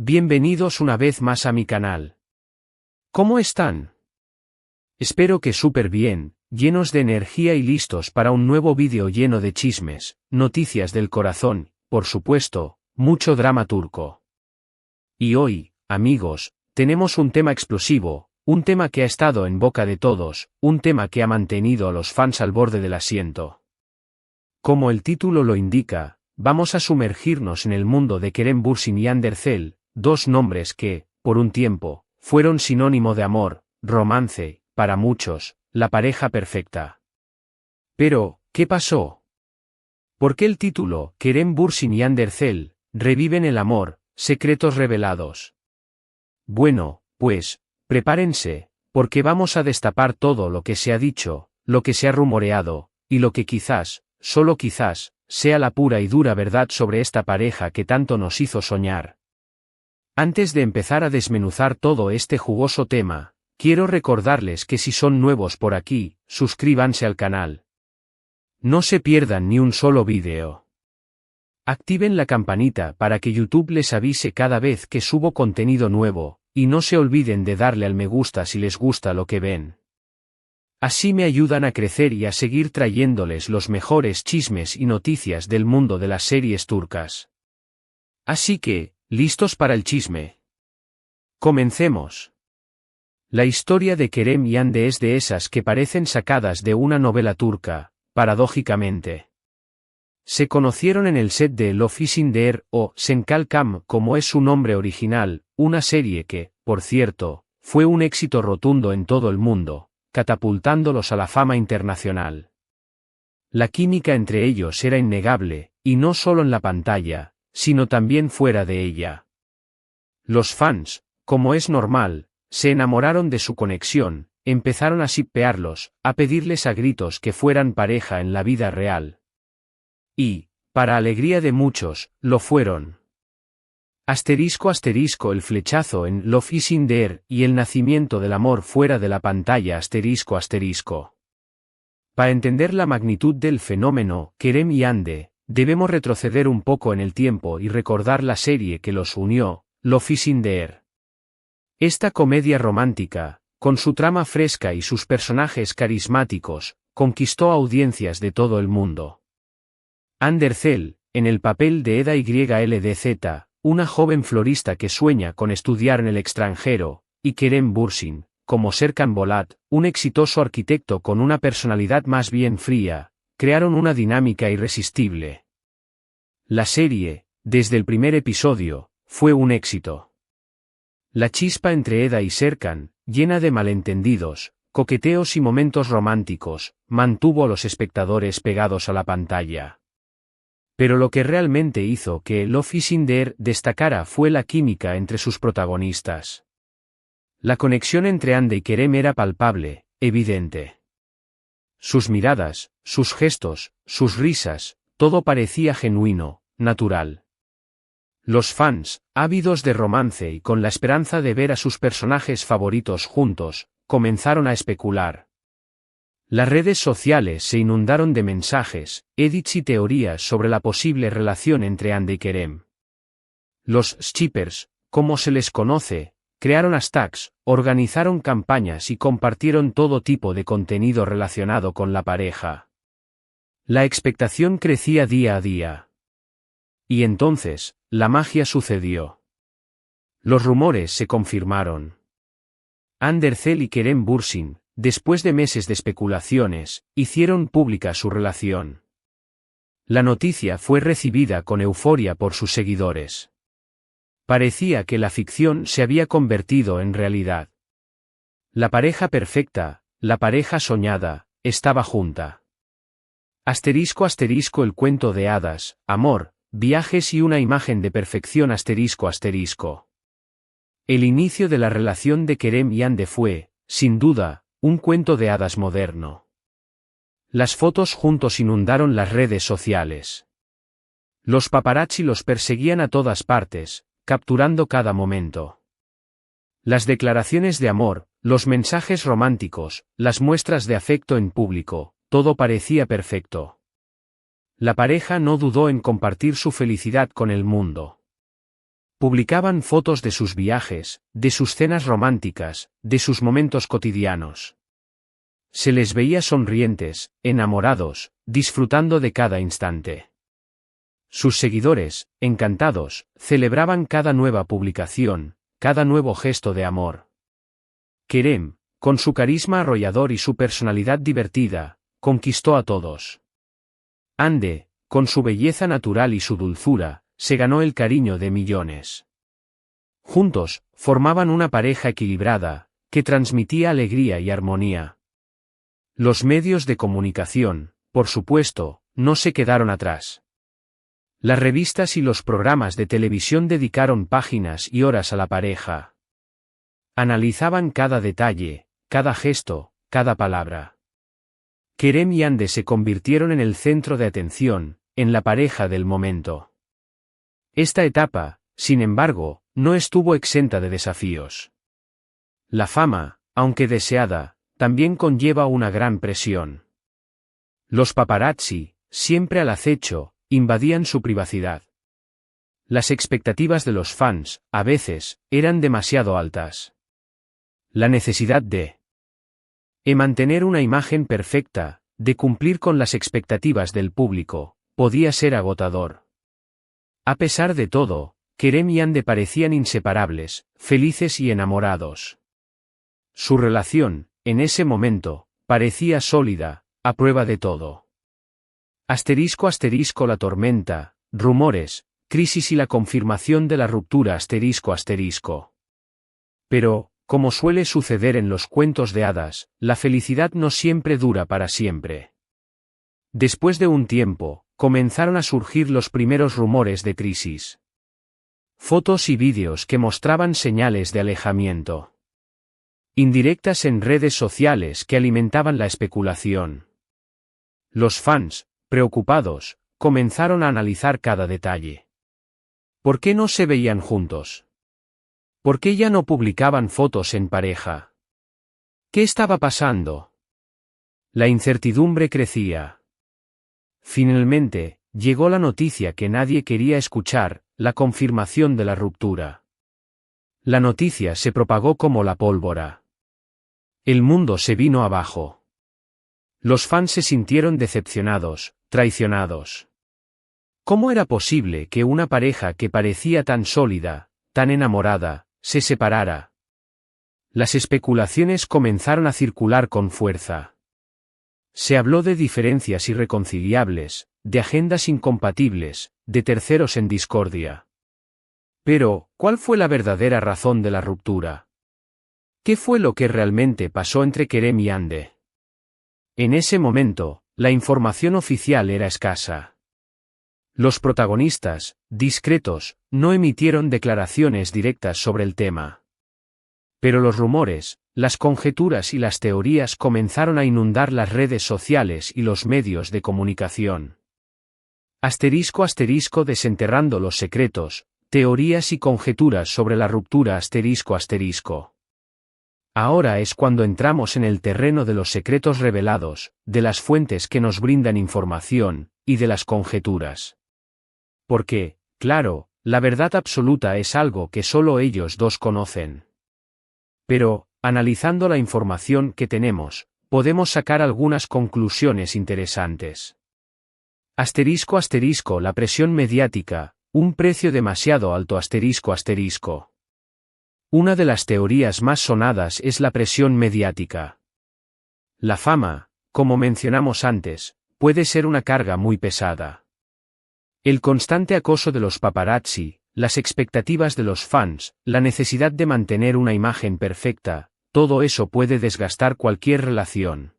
Bienvenidos una vez más a mi canal. ¿Cómo están? Espero que súper bien, llenos de energía y listos para un nuevo vídeo lleno de chismes, noticias del corazón, por supuesto, mucho drama turco. Y hoy, amigos, tenemos un tema explosivo, un tema que ha estado en boca de todos, un tema que ha mantenido a los fans al borde del asiento. Como el título lo indica, vamos a sumergirnos en el mundo de Kerem Bürsin y Hande Erçel, dos nombres que, por un tiempo, fueron sinónimo de amor, romance, para muchos, la pareja perfecta. Pero, ¿qué pasó? ¿Por qué el título, Kerem Bürsin y Hande Erçel, reviven el amor, secretos revelados? Bueno, pues, prepárense, porque vamos a destapar todo lo que se ha dicho, lo que se ha rumoreado, y lo que quizás, solo quizás, sea la pura y dura verdad sobre esta pareja que tanto nos hizo soñar. Antes de empezar a desmenuzar todo este jugoso tema, quiero recordarles que si son nuevos por aquí, suscríbanse al canal. No se pierdan ni un solo vídeo. Activen la campanita para que YouTube les avise cada vez que subo contenido nuevo, y no se olviden de darle al me gusta si les gusta lo que ven. Así me ayudan a crecer y a seguir trayéndoles los mejores chismes y noticias del mundo de las series turcas. Así que, ¿listos para el chisme? Comencemos. La historia de Kerem y Hande es de esas que parecen sacadas de una novela turca, paradójicamente. Se conocieron en el set de Love is in the Air o Senkal Kam como es su nombre original, una serie que, por cierto, fue un éxito rotundo en todo el mundo, catapultándolos a la fama internacional. La química entre ellos era innegable, y no solo en la pantalla, sino también fuera de ella. Los fans, como es normal, se enamoraron de su conexión, empezaron a shippearlos, a pedirles a gritos que fueran pareja en la vida real. Y, para alegría de muchos, lo fueron. Asterisco el flechazo en Love is in the Air y el nacimiento del amor fuera de la pantalla asterisco. Para entender la magnitud del fenómeno, Kerem y Hande, debemos retroceder un poco en el tiempo y recordar la serie que los unió, Love is in the Air. Esta comedia romántica, con su trama fresca y sus personajes carismáticos, conquistó audiencias de todo el mundo. Hande Erçel, en el papel de Eda YLDZ, una joven florista que sueña con estudiar en el extranjero, y Kerem Bürsin, como Serkan Bolat, un exitoso arquitecto con una personalidad más bien fría, crearon una dinámica irresistible. La serie, desde el primer episodio, fue un éxito. La chispa entre Eda y Serkan, llena de malentendidos, coqueteos y momentos románticos, mantuvo a los espectadores pegados a la pantalla. Pero lo que realmente hizo que Love is in the Air destacara fue la química entre sus protagonistas. La conexión entre Hande y Kerem era palpable, evidente. Sus miradas, sus gestos, sus risas, todo parecía genuino, natural. Los fans, ávidos de romance y con la esperanza de ver a sus personajes favoritos juntos, comenzaron a especular. Las redes sociales se inundaron de mensajes, edits y teorías sobre la posible relación entre Hande y Kerem. Los shippers, como se les conoce, crearon hashtags, organizaron campañas y compartieron todo tipo de contenido relacionado con la pareja. La expectación crecía día a día. Y entonces, la magia sucedió. Los rumores se confirmaron. Hande Erçel y Kerem Bürsin, después de meses de especulaciones, hicieron pública su relación. La noticia fue recibida con euforia por sus seguidores. Parecía que la ficción se había convertido en realidad. La pareja perfecta, la pareja soñada, estaba junta. Asterisco el cuento de hadas, amor, viajes y una imagen de perfección asterisco. El inicio de la relación de Kerem y Hande fue, sin duda, un cuento de hadas moderno. Las fotos juntos inundaron las redes sociales. Los paparazzi los perseguían a todas partes, capturando cada momento. Las declaraciones de amor, los mensajes románticos, las muestras de afecto en público, todo parecía perfecto. La pareja no dudó en compartir su felicidad con el mundo. Publicaban fotos de sus viajes, de sus cenas románticas, de sus momentos cotidianos. Se les veía sonrientes, enamorados, disfrutando de cada instante. Sus seguidores, encantados, celebraban cada nueva publicación, cada nuevo gesto de amor. Kerem, con su carisma arrollador y su personalidad divertida, conquistó a todos. Hande, con su belleza natural y su dulzura, se ganó el cariño de millones. Juntos, formaban una pareja equilibrada, que transmitía alegría y armonía. Los medios de comunicación, por supuesto, no se quedaron atrás. Las revistas y los programas de televisión dedicaron páginas y horas a la pareja. Analizaban cada detalle, cada gesto, cada palabra. Kerem y Hande se convirtieron en el centro de atención, en la pareja del momento. Esta etapa, sin embargo, no estuvo exenta de desafíos. La fama, aunque deseada, también conlleva una gran presión. Los paparazzi, siempre al acecho, invadían su privacidad. Las expectativas de los fans, a veces, eran demasiado altas. La necesidad de mantener una imagen perfecta, de cumplir con las expectativas del público, podía ser agotador. A pesar de todo, Kerem y Hande parecían inseparables, felices y enamorados. Su relación, en ese momento, parecía sólida, a prueba de todo. La tormenta, rumores, crisis y la confirmación de la ruptura Pero, como suele suceder en los cuentos de hadas, la felicidad no siempre dura para siempre. Después de un tiempo, comenzaron a surgir los primeros rumores de crisis. Fotos y vídeos que mostraban señales de alejamiento. Indirectas en redes sociales que alimentaban la especulación. Los fans, preocupados, comenzaron a analizar cada detalle. ¿Por qué no se veían juntos? ¿Por qué ya no publicaban fotos en pareja? ¿Qué estaba pasando? La incertidumbre crecía. Finalmente, llegó la noticia que nadie quería escuchar, la confirmación de la ruptura. La noticia se propagó como la pólvora. El mundo se vino abajo. Los fans se sintieron decepcionados, traicionados. ¿Cómo era posible que una pareja que parecía tan sólida, tan enamorada, se separara? Las especulaciones comenzaron a circular con fuerza. Se habló de diferencias irreconciliables, de agendas incompatibles, de terceros en discordia. Pero, ¿cuál fue la verdadera razón de la ruptura? ¿Qué fue lo que realmente pasó entre Kerem y Hande? En ese momento, la información oficial era escasa. Los protagonistas, discretos, no emitieron declaraciones directas sobre el tema. Pero los rumores, las conjeturas y las teorías comenzaron a inundar las redes sociales y los medios de comunicación. Desenterrando los secretos, teorías y conjeturas sobre la ruptura. Ahora es cuando entramos en el terreno de los secretos revelados, de las fuentes que nos brindan información, y de las conjeturas. Porque, claro, la verdad absoluta es algo que solo ellos dos conocen. Pero, analizando la información que tenemos, podemos sacar algunas conclusiones interesantes. La presión mediática, un precio demasiado alto. Una de las teorías más sonadas es la presión mediática. La fama, como mencionamos antes, puede ser una carga muy pesada. El constante acoso de los paparazzi, las expectativas de los fans, la necesidad de mantener una imagen perfecta, todo eso puede desgastar cualquier relación.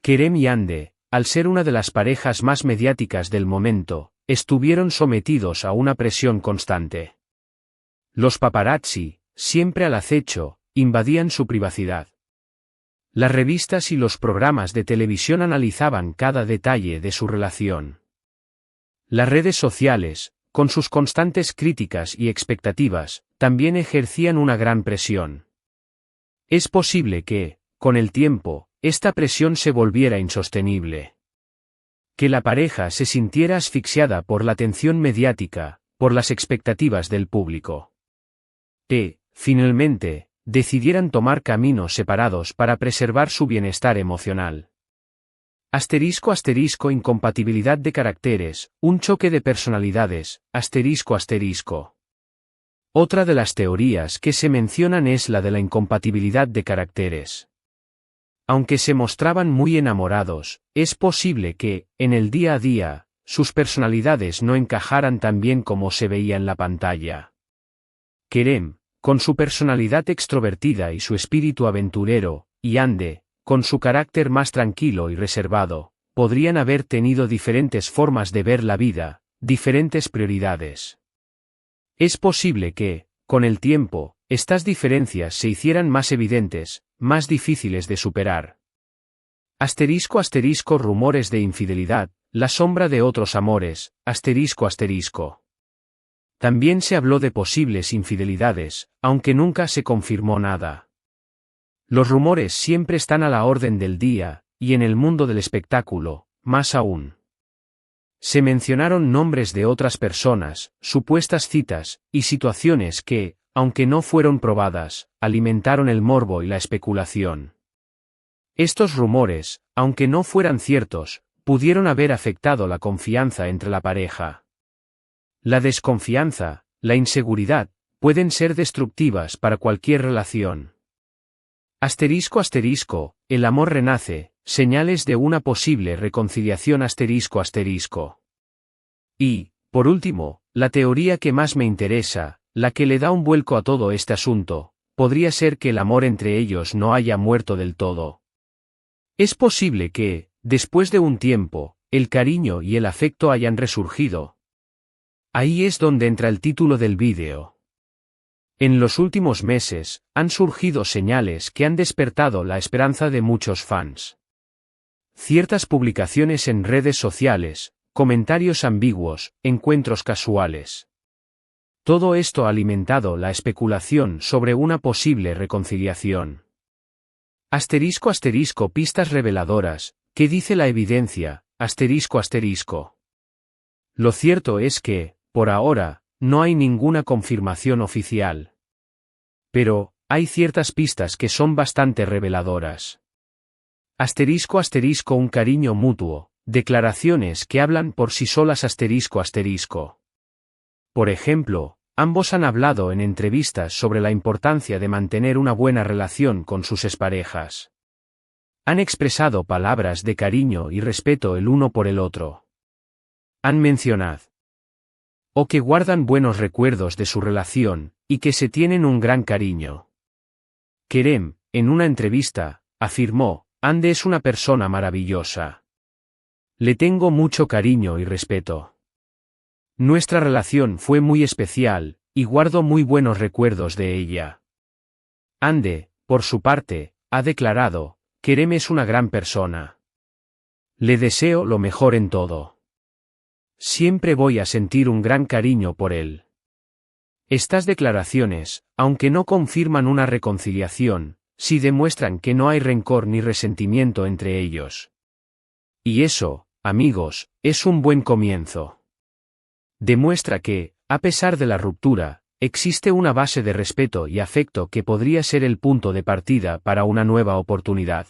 Kerem y Hande, al ser una de las parejas más mediáticas del momento, estuvieron sometidos a una presión constante. Los paparazzi, siempre al acecho, invadían su privacidad. Las revistas y los programas de televisión analizaban cada detalle de su relación. Las redes sociales, con sus constantes críticas y expectativas, también ejercían una gran presión. Es posible que, con el tiempo, esta presión se volviera insostenible. Que la pareja se sintiera asfixiada por la atención mediática, por las expectativas del público. Finalmente, decidieran tomar caminos separados para preservar su bienestar emocional. Incompatibilidad de caracteres, un choque de personalidades, Otra de las teorías que se mencionan es la de la incompatibilidad de caracteres. Aunque se mostraban muy enamorados, es posible que, en el día a día, sus personalidades no encajaran tan bien como se veía en la pantalla. Kerem, con su personalidad extrovertida y su espíritu aventurero, y Hande, con su carácter más tranquilo y reservado, podrían haber tenido diferentes formas de ver la vida, diferentes prioridades. Es posible que, con el tiempo, estas diferencias se hicieran más evidentes, más difíciles de superar. Rumores de infidelidad, la sombra de otros amores, También se habló de posibles infidelidades, aunque nunca se confirmó nada. Los rumores siempre están a la orden del día, y en el mundo del espectáculo, más aún. Se mencionaron nombres de otras personas, supuestas citas, y situaciones que, aunque no fueron probadas, alimentaron el morbo y la especulación. Estos rumores, aunque no fueran ciertos, pudieron haber afectado la confianza entre la pareja. La desconfianza, la inseguridad, pueden ser destructivas para cualquier relación. El amor renace, señales de una posible reconciliación Y, por último, la teoría que más me interesa, la que le da un vuelco a todo este asunto, podría ser que el amor entre ellos no haya muerto del todo. Es posible que, después de un tiempo, el cariño y el afecto hayan resurgido. Ahí es donde entra el título del vídeo. En los últimos meses, han surgido señales que han despertado la esperanza de muchos fans. Ciertas publicaciones en redes sociales, comentarios ambiguos, encuentros casuales. Todo esto ha alimentado la especulación sobre una posible reconciliación. Pistas reveladoras, ¿qué dice la evidencia? Lo cierto es que, por ahora, no hay ninguna confirmación oficial. Pero, hay ciertas pistas que son bastante reveladoras. Un cariño mutuo, declaraciones que hablan por sí solas Por ejemplo, ambos han hablado en entrevistas sobre la importancia de mantener una buena relación con sus exparejas. Han expresado palabras de cariño y respeto el uno por el otro. Han mencionado o que guardan buenos recuerdos de su relación, y que se tienen un gran cariño. Kerem, en una entrevista, afirmó, Hande es una persona maravillosa. Le tengo mucho cariño y respeto. Nuestra relación fue muy especial, y guardo muy buenos recuerdos de ella. Hande, por su parte, ha declarado, Kerem es una gran persona. Le deseo lo mejor en todo. Siempre voy a sentir un gran cariño por él. Estas declaraciones, aunque no confirman una reconciliación, sí demuestran que no hay rencor ni resentimiento entre ellos. Y eso, amigos, es un buen comienzo. Demuestra que, a pesar de la ruptura, existe una base de respeto y afecto que podría ser el punto de partida para una nueva oportunidad.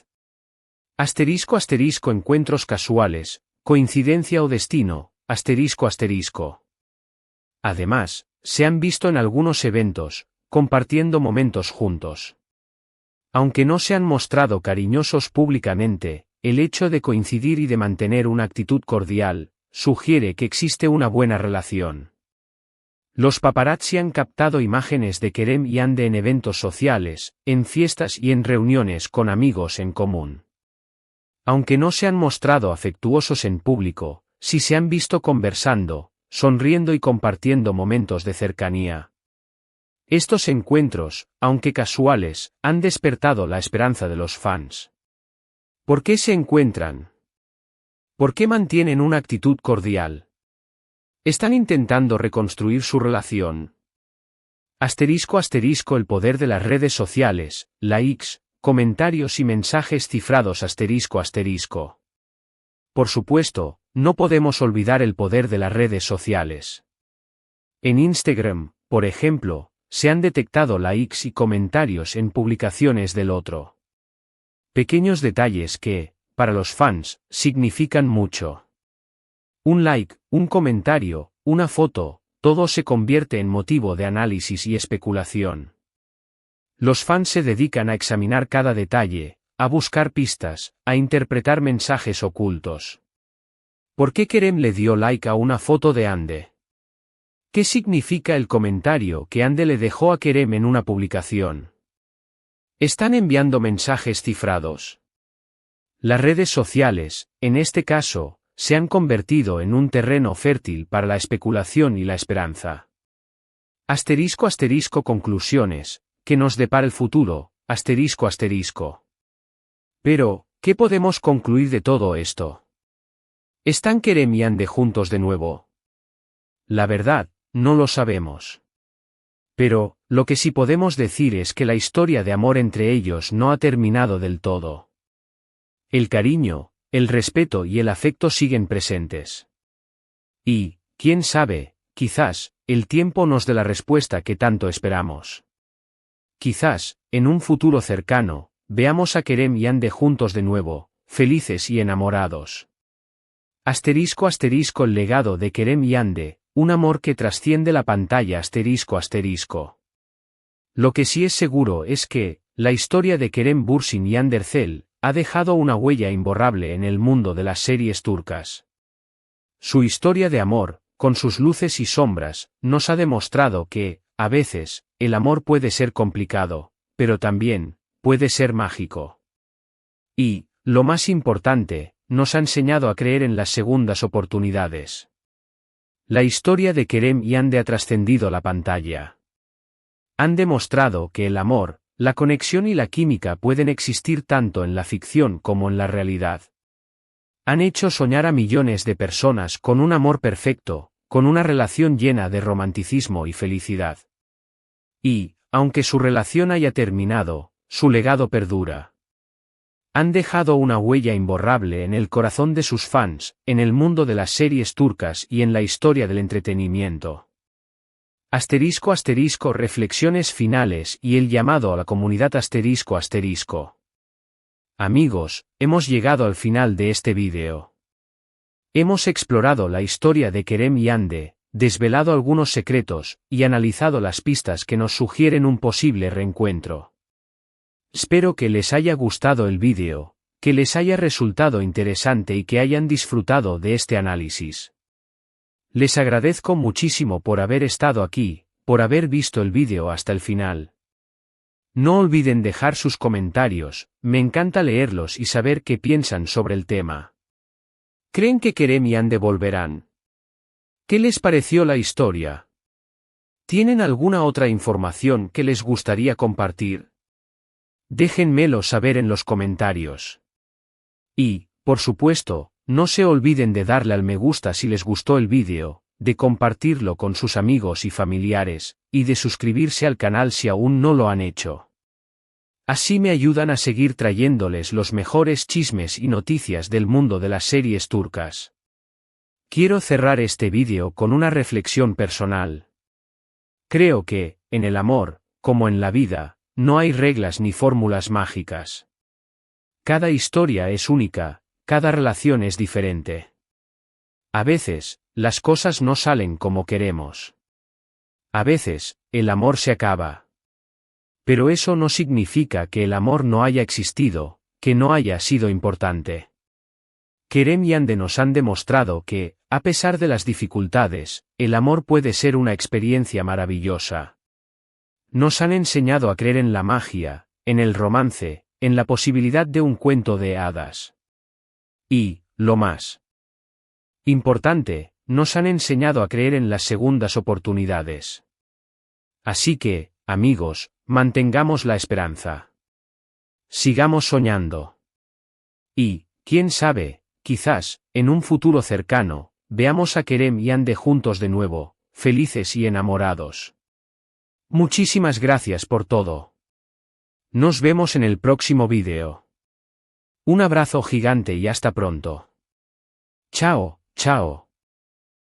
Encuentros casuales, coincidencia o destino, Además, se han visto en algunos eventos, compartiendo momentos juntos. Aunque no se han mostrado cariñosos públicamente, el hecho de coincidir y de mantener una actitud cordial, sugiere que existe una buena relación. Los paparazzi han captado imágenes de Kerem y Hande en eventos sociales, en fiestas y en reuniones con amigos en común. Aunque no se han mostrado afectuosos en público, sí se han visto conversando, sonriendo y compartiendo momentos de cercanía. Estos encuentros, aunque casuales, han despertado la esperanza de los fans. ¿Por qué se encuentran? ¿Por qué mantienen una actitud cordial? ¿Están intentando reconstruir su relación? El poder de las redes sociales, likes, comentarios y mensajes cifrados Por supuesto, no podemos olvidar el poder de las redes sociales. En Instagram, por ejemplo, se han detectado likes y comentarios en publicaciones del otro. Pequeños detalles que, para los fans, significan mucho. Un like, un comentario, una foto, todo se convierte en motivo de análisis y especulación. Los fans se dedican a examinar cada detalle, a buscar pistas, a interpretar mensajes ocultos. ¿Por qué Kerem le dio like a una foto de Hande? ¿Qué significa el comentario que Hande le dejó a Kerem en una publicación? ¿Están enviando mensajes cifrados? Las redes sociales, en este caso, se han convertido en un terreno fértil para la especulación y la esperanza. *** Conclusiones, ¿qué nos depara el futuro? ***. Pero, ¿qué podemos concluir de todo esto? ¿Están Kerem y Hande juntos de nuevo? La verdad, no lo sabemos. Pero, lo que sí podemos decir es que la historia de amor entre ellos no ha terminado del todo. El cariño, el respeto y el afecto siguen presentes. Y, quién sabe, quizás, el tiempo nos dé la respuesta que tanto esperamos. Quizás, en un futuro cercano, veamos a Kerem y Hande juntos de nuevo, felices y enamorados. *** El legado de Kerem y Hande, un amor que trasciende la pantalla. ***. Lo que sí es seguro es que, la historia de Kerem Bürsin y Hande Erçel, ha dejado una huella imborrable en el mundo de las series turcas. Su historia de amor, con sus luces y sombras, nos ha demostrado que, a veces, el amor puede ser complicado, pero también, puede ser mágico. Y, lo más importante, nos ha enseñado a creer en las segundas oportunidades. La historia de Kerem y Hande ha trascendido la pantalla. Han demostrado que el amor, la conexión y la química pueden existir tanto en la ficción como en la realidad. Han hecho soñar a millones de personas con un amor perfecto, con una relación llena de romanticismo y felicidad. Y, aunque su relación haya terminado, su legado perdura. Han dejado una huella imborrable en el corazón de sus fans, en el mundo de las series turcas y en la historia del entretenimiento. ***. Reflexiones finales y el llamado a la comunidad. ***. Amigos, hemos llegado al final de este vídeo. Hemos explorado la historia de Kerem y Hande, desvelado algunos secretos, y analizado las pistas que nos sugieren un posible reencuentro. Espero que les haya gustado el vídeo, que les haya resultado interesante y que hayan disfrutado de este análisis. Les agradezco muchísimo por haber estado aquí, por haber visto el vídeo hasta el final. No olviden dejar sus comentarios, me encanta leerlos y saber qué piensan sobre el tema. ¿Creen que Kerem y Hande volverán? ¿Qué les pareció la historia? ¿Tienen alguna otra información que les gustaría compartir? Déjenmelo saber en los comentarios. Y, por supuesto, no se olviden de darle al me gusta si les gustó el vídeo, de compartirlo con sus amigos y familiares, y de suscribirse al canal si aún no lo han hecho. Así me ayudan a seguir trayéndoles los mejores chismes y noticias del mundo de las series turcas. Quiero cerrar este vídeo con una reflexión personal. Creo que, en el amor, como en la vida, no hay reglas ni fórmulas mágicas. Cada historia es única, cada relación es diferente. A veces, las cosas no salen como queremos. A veces, el amor se acaba. Pero eso no significa que el amor no haya existido, que no haya sido importante. Kerem y Hande nos han demostrado que, a pesar de las dificultades, el amor puede ser una experiencia maravillosa. Nos han enseñado a creer en la magia, en el romance, en la posibilidad de un cuento de hadas. Y, lo más importante, nos han enseñado a creer en las segundas oportunidades. Así que, amigos, mantengamos la esperanza. Sigamos soñando. Y, quién sabe, quizás, en un futuro cercano, veamos a Kerem y Hande juntos de nuevo, felices y enamorados. Muchísimas gracias por todo. Nos vemos en el próximo vídeo. Un abrazo gigante y hasta pronto. Chao, chao.